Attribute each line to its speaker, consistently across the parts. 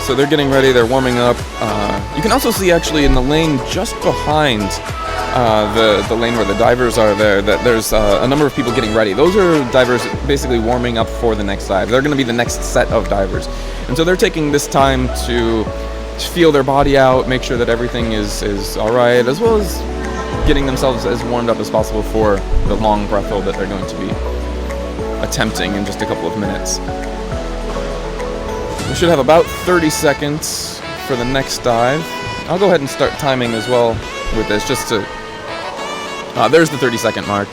Speaker 1: So they're getting ready, they're warming up. You can also see actually in the lane just behind the lane where the divers are there, that there's a number of people getting ready. Those are divers basically warming up for the next dive. They're going to be the next set of divers. And so they're taking this time to feel their body out, make sure that everything is all right, as well as getting themselves as warmed up as possible for the long breath hold that they're going to be attempting in just a couple of minutes. We should have about 30 seconds for the next dive. I'll go ahead and start timing as well with this, just to... there's the 30-second mark.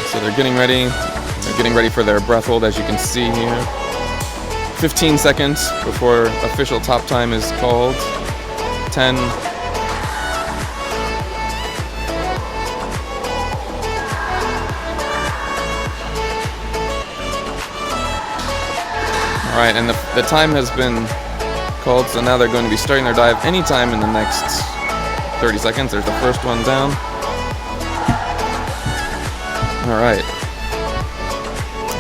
Speaker 1: So they're getting ready. They're getting ready for their breath hold, as you can see here. 15 seconds before official top time is called. 10. Alright, and the time has been called, so now they're going to be starting their dive anytime in the next 30 seconds. There's the first one down. Alright.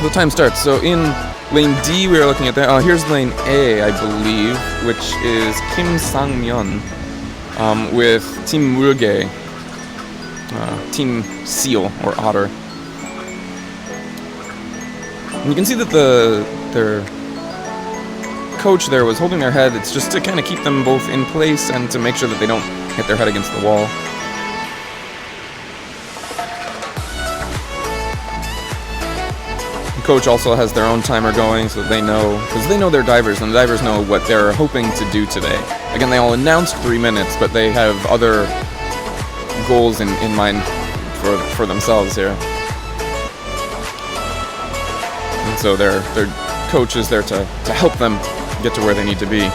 Speaker 1: The time starts. So in lane D, we are looking at there. Oh, here's lane A, I believe, which is Kim Sang-myeon with Team Mulge, Team Seal, or Otter. And you can see that their coach there was holding their head. It's just to kind of keep them both in place and to make sure that they don't hit their head against the wall. The coach also has their own timer going so that they know, because they know they're divers and the divers know what they're hoping to do today. Again, they all announced 3 minutes, but they have other goals in mind for themselves here. And so their coach is there to help them get to where they need to be.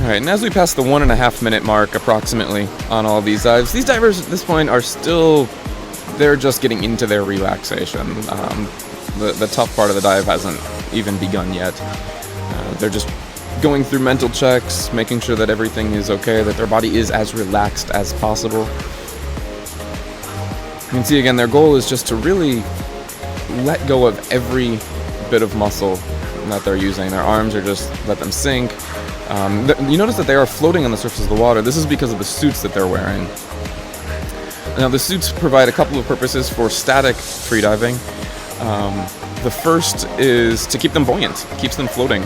Speaker 1: Alright, and as we pass the 1.5 minute mark approximately on all these divers at this point are still, they're just getting into their relaxation. The tough part of the dive hasn't even begun yet. They're just going through mental checks, making sure that everything is okay, that their body is as relaxed as possible. You can see again, their goal is just to really let go of every bit of muscle that they're using. Their arms are just, let them sink. You notice that they are floating on the surface of the water. This is because of the suits that they're wearing. Now, the suits provide a couple of purposes for static freediving. The first is to keep them buoyant, keeps them floating.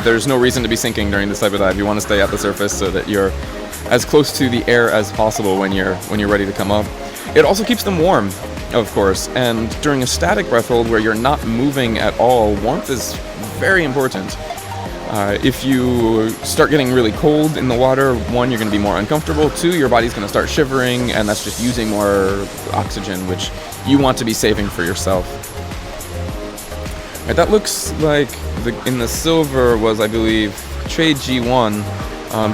Speaker 1: There's no reason to be sinking during this type of dive. You want to stay at the surface so that you're as close to the air as possible when you're ready to come up. It also keeps them warm, of course, and during a static breath hold where you're not moving at all, warmth is very important. If you start getting really cold in the water, 1, you're going to be more uncomfortable, 2, your body's going to start shivering, and that's just using more oxygen, which you want to be saving for yourself. Right, that looks like in the silver was, I believe, Choi Ji-won.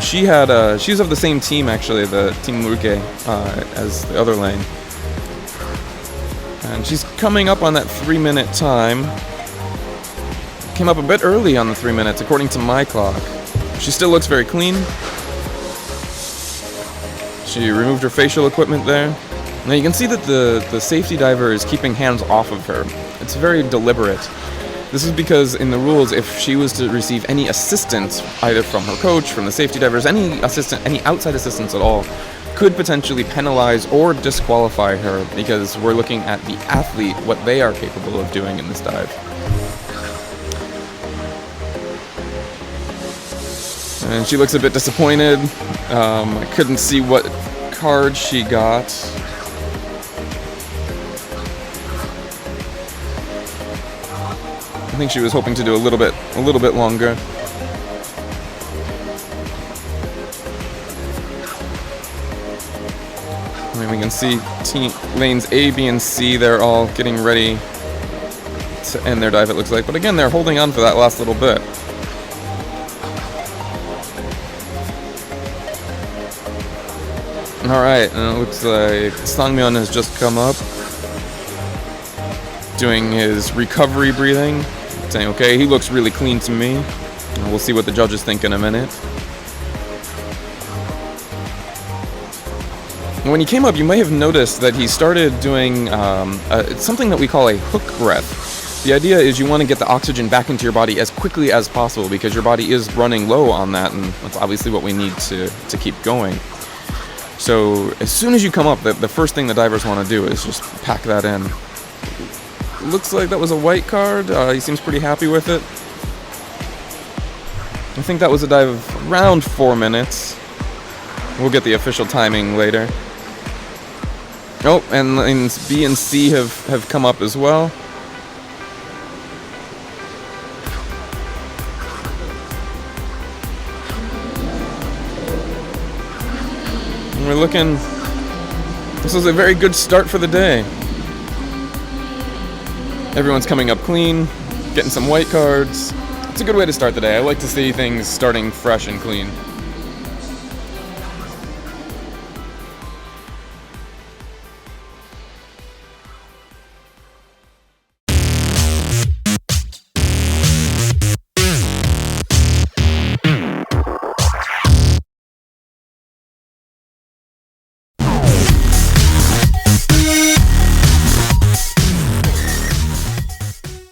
Speaker 1: She's of the same team, actually, the Team Mulge, as the other lane. And she's coming up on that 3-minute time. Came up a bit early on the 3 minutes, according to my clock. She still looks very clean. She removed her facial equipment there. Now you can see that the safety diver is keeping hands off of her. It's very deliberate. This is because in the rules, if she was to receive any assistance, either from her coach, from the safety divers, any outside assistance at all, could potentially penalize or disqualify her, because we're looking at the athlete, what they are capable of doing in this dive. And she looks a bit disappointed. I couldn't see what card she got. I think she was hoping to do a little bit longer. I mean, we can see lanes A, B, and C, they're all getting ready to end their dive, it looks like. But again, they're holding on for that last little bit. Alright, and it looks like Sangmyeon has just come up, doing his recovery breathing, saying, okay, he looks really clean to me. And we'll see what the judges think in a minute. When he came up, you may have noticed that he started doing something that we call a hook breath. The idea is you want to get the oxygen back into your body as quickly as possible because your body is running low on that, and that's obviously what we need to keep going. So as soon as you come up, the first thing the divers want to do is just pack that in. Looks like that was a white card. He seems pretty happy with it. I think that was a dive of around 4 minutes. We'll get the official timing later. Oh, and lanes B and C have come up as well. And we're looking... This was a very good start for the day. Everyone's coming up clean, getting some white cards. It's a good way to start the day. I like to see things starting fresh and clean.